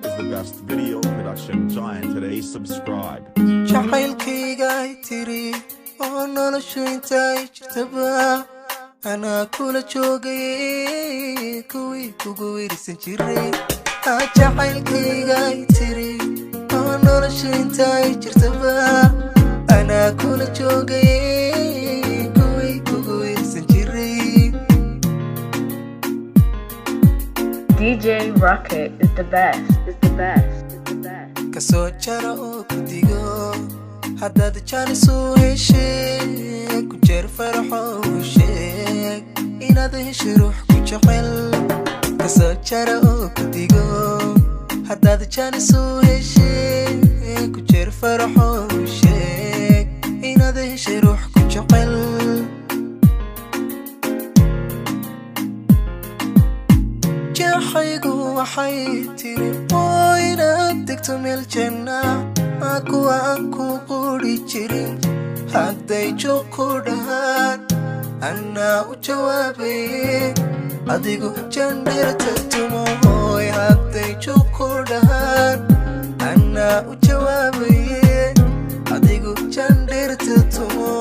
is the best video production giant today. Subscribe. jacaylkayga tiri oo noloshu intay jirtaba ana kula joogay kuwii kugu wirsan jiray jacaylkayga tiri oo noloshu intay jirtaba ana kula joogay kuwii kugu wirsan jiray. DJ Rocket is the best, is the best, is the best. Kasoo jara oo ku digo haddaad jaanisuu heshay ku jeer faraxo u sheeg inaad heshay ruux ku jecel. Kasoo jara oo ku digo haddaad jaanisuu heshay ku jeer faraxo u sheeg inaad heshay ruux ku jecel. jaxaygu waxay tiri oo inaad degto meel janna kuwa aan ku quri jirin hadday joog ku dhahaan anaa u jawaabay adigu jandhirta tumoy hadday joog ku dhahaan anaa u jawaabay adigu jandhirta tumo.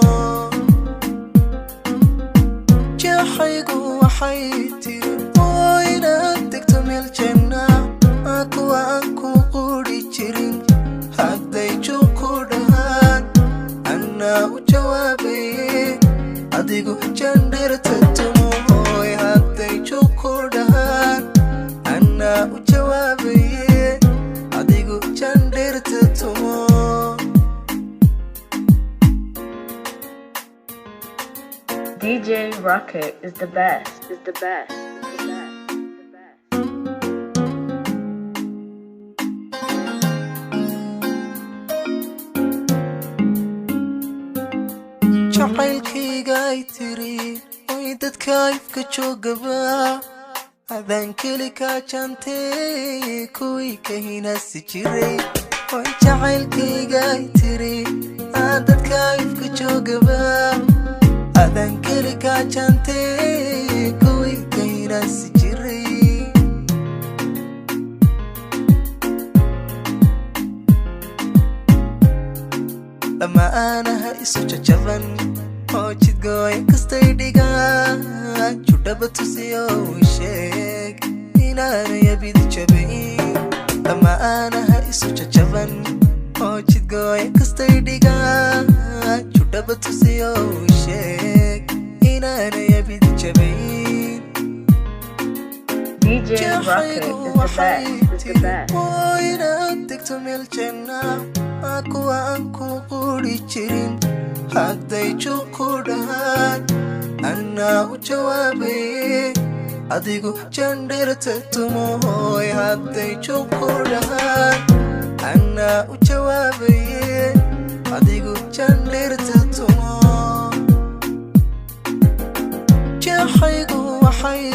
jaxaygu waxay tiri oo inaad degto meel janna kuwa aan ku quri jirin hadday joog ku dhahaan anaa u jawaabay adigu jandhirta tumoy hadday joog ku dhahaan anaa u jawaabay adigu jandhirta tumo. DJ Rocket is the best, is the best, is the best, is the best. jacaylkayga tiri oy dadka ifka joogaba adaan keli ka jantay kuwii ka hinaasi jiray. oy jacaylkayga tiri dadka ifka joogaba adaan keli ka jantay kuwii ka hinaasi jiray. lama aanaha isu jajaban oo jidgooy kastay dhigaan judhaba tusiyo u sheeg inaanay abid jabayn. lama aanaha isu jajaban oo jidgooy kastay dhigaan judhaba tusiyo u sheeg inaanay abid jabayn. DJ Rocket is the best, is the best. oo inaad degto meel janna kuwa aan ku quri jirin hadday joog ku dhahaan anaa u jawaabay adigu jandhirta tumoy hadday joog ku dhahaan anaa u jawaabay adigu jandhirta tumo. jaxaygu waxay